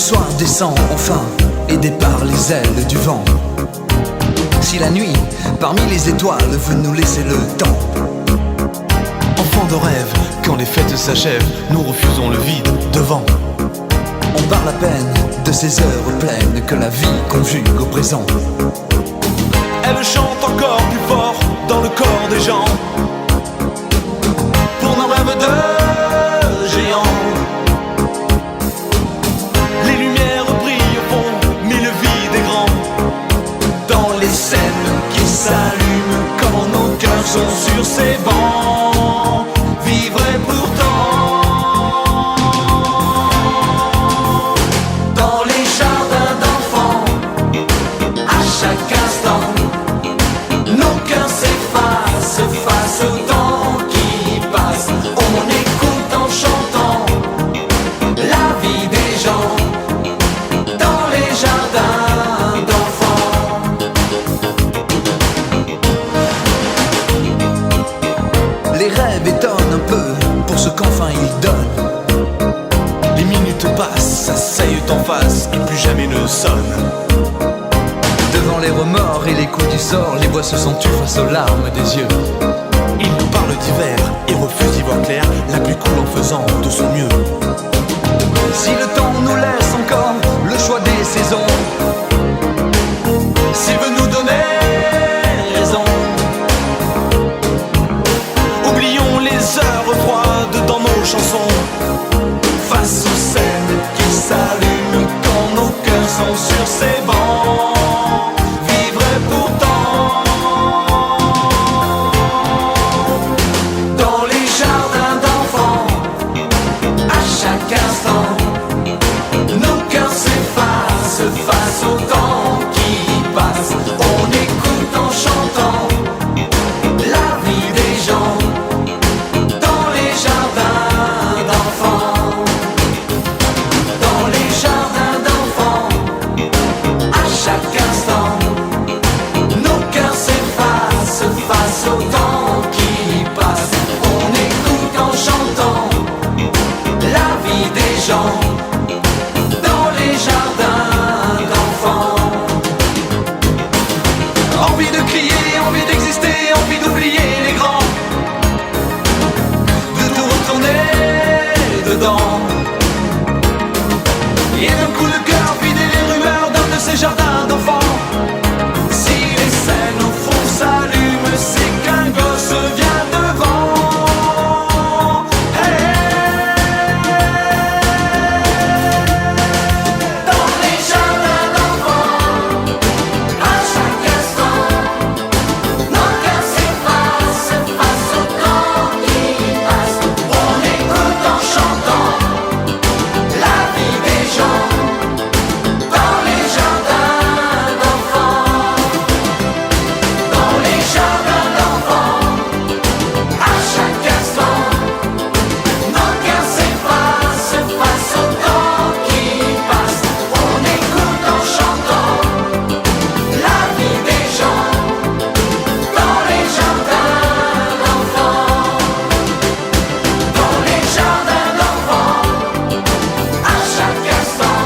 soir descend enfin, aidé par les ailes du vent. Si la nuit, parmi les étoiles, veut nous laisser le temps. Enfants de rêve, quand les fêtes s'achèvent, nous refusons le vide devant. On parle à peine de ces heures pleines que la vie conjugue au présent. Elle chante encore plus fort dans le corps des gens, pour nos rêves de géants. Les lumières brillent au fond, mais le vide est grand. Dans les scènes qui s'allument quand nos cœurs sont sur ces bancs, vivre et pourtant. Dans les jardins d'enfants, à chaque instant, nos cœurs s'effacent face au temps qui passe. On écoute en chantant la vie des gens dans les jardins d'enfants. Les rêves étonnent un peu pour ce qu'enfin ils donnent. Les minutes passent, s'asseyent en face et plus jamais ne sonnent. Devant les remords et les coups du sort, les voix se sentent tues face aux larmes des yeux. Il nous parle d'hiver et refuse d'y voir clair, la pluie coule en faisant de son mieux. Si le temps nous laisse encore le choix des saisons, S'il veut nous donner raison, oublions les heures froides dans nos chansons, face aux scènes qui s'allument quand nos cœurs sont sur ces bancs, vivre et pourtant. Dans les jardins d'enfants, à chaque instant, nos cœurs s'effacent face au temps qui passe. On écoute en chantant la vie des gens dans les jardins d'enfants. Dans les jardins d'enfants, à chaque instant, nos cœurs s'effacent face au temps qui passe. On écoute en chantant la vie des gens dans les jardins d'enfants. Envie de crier, envie d'exister, envie d'oublier les grands, de tout retourner dedans. Et d'un coup de cœur, vider les rumeurs d'un de ces jardins d'enfants. Si les scènes au fond s'allument, c'est qu'un gosse vient devant. Dans les jardins d'enfants, à chaque instant, nos cœurs s'effacent face au temps qui passe. On écoute en chantant la vie des gens dans les jardins d'enfants. Dans les jardins d'enfants, à chaque instant, nos cœurs s'effacent face au temps qui passe. On écoute en chantant la vie des gens dans les jardins d'enfants. Dans les jardins d'enfants, à chaque instant,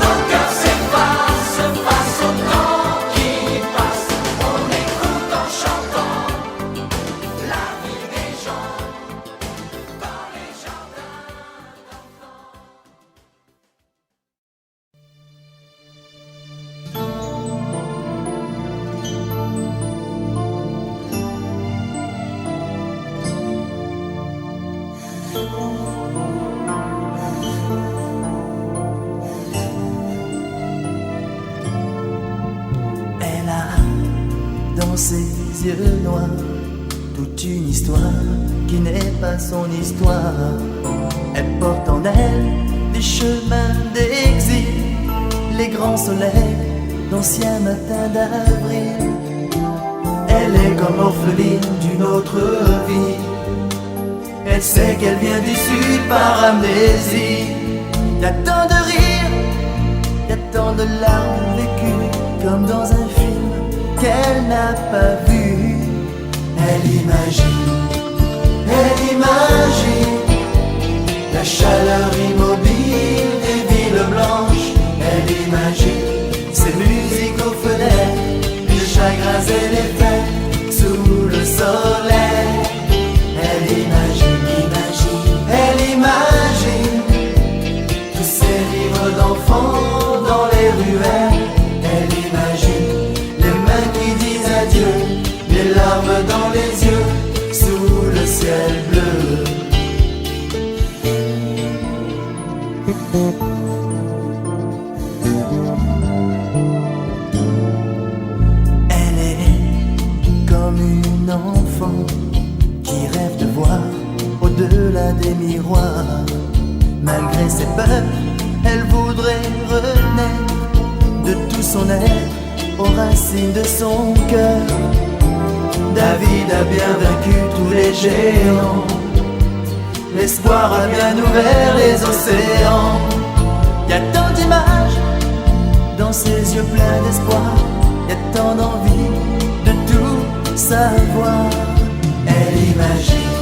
nos cœurs s'effacent face au temps qui passe. On écoute en chantant la vie des gens dans les jardins d'enfants. Elle a dans ses yeux noirs toute une histoire qui n'est pas son histoire. Elle porte en elle des chemins d'exil, les grands soleils d'anciens matins d'avril. Elle est comme orpheline d'une autre vie. Elle sait qu'elle vient du sud par amnésie. Y a tant de rires, y a tant de larmes vécues, comme dans un film qu'elle n'a pas vu. Elle imagine la chaleur immobile des villes imagine ces musiques aux fenêtres, les chagrins et les fêtes sous le soleil. Elle imagine, elle imagine tous ces livres d'enfants dans les ruelles. Elle imagine les mains qui disent adieu, les larmes dans les yeux sous le ciel bleu. Elle est comme une enfant qui rêve de voir au-delà des miroirs. Malgré ses peurs, elle voudrait renaître de tout son être aux racines de son cœur. David a bien vaincu tous les géants, l'espoir a bien ouvert les océans. Y a tant d'images dans ses yeux pleins d'espoir, y a tant d'envie de tout savoir. Elle imagine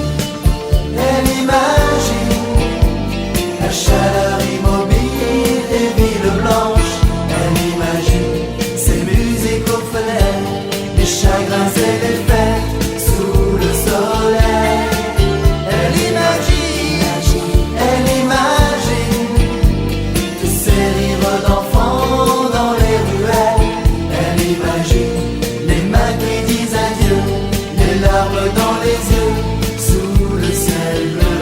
la chaleur immobile des villes blanches. Elle imagine ces musiques aux fenêtres, les chagrins et les fêtes sous le soleil. Elle imagine tous ces rires d'enfants dans les ruelles. Elle imagine les mains qui disent adieu, les larmes dans les yeux sous le ciel bleu.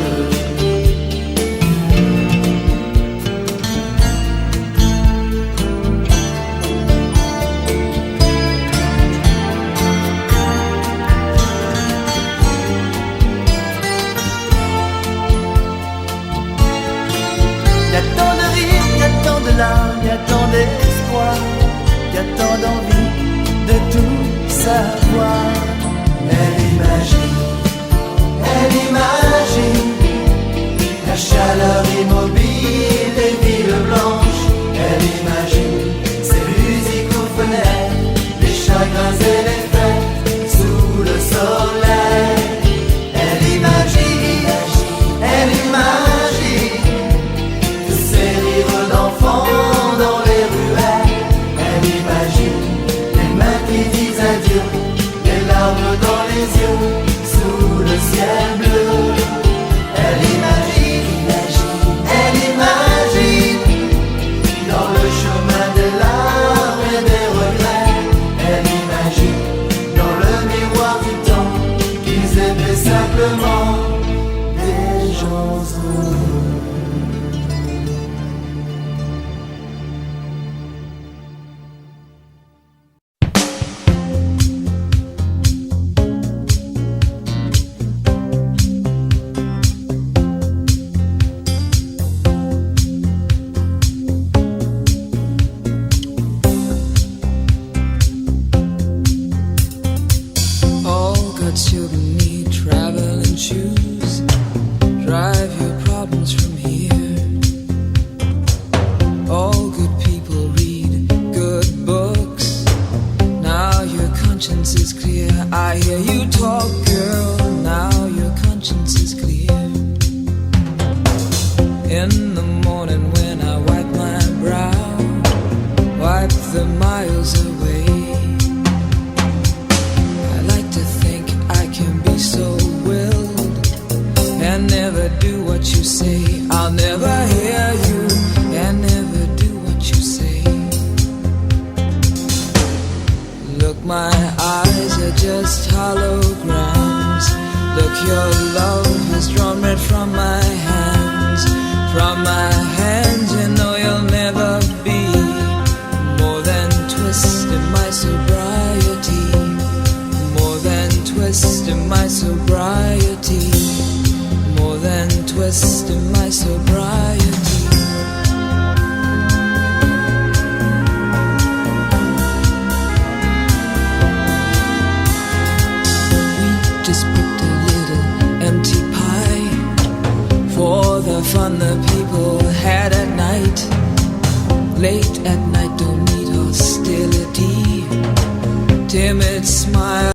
Y a tant de rires, y a tant de larmes, y a tant d'espoir, y a tant d'envie de tout savoir. Elle imagine la chaleur immobile des villes blanches. Elle imagine ces musiques aux fenêtres, les chagrins et les fêtes sous le soleil. Elle imagine tous ces rires d'enfants dans les ruelles. Elle imagine les mains qui disent adieu, les larmes dans les yeux sous le ciel bleu. Elle imagine dans le chemin des larmes et des regrets. Elle imagine dans le miroir du temps qu'ils étaient simplement des gens heureux. All good children need traveling shoes. Drive your problems from here. All good people read good books. Now your conscience is clear. I hear you talk, girl. Now your conscience is clear. In the morning when I wipe my brow, wipe the miles away. I like to think I can be so willed and never do what you say. I'll never hear you and never do what you say. Look, my eyes are just holograms. Look, your love has drawn red from my hands. From my hands, you know you'll never be more than twist in my sobriety. More than twist in my sobriety. More than twist in my sobriety. We just picked a little empty pie for the fun the people had at night. Late at night, don't need hostility. Timid smile.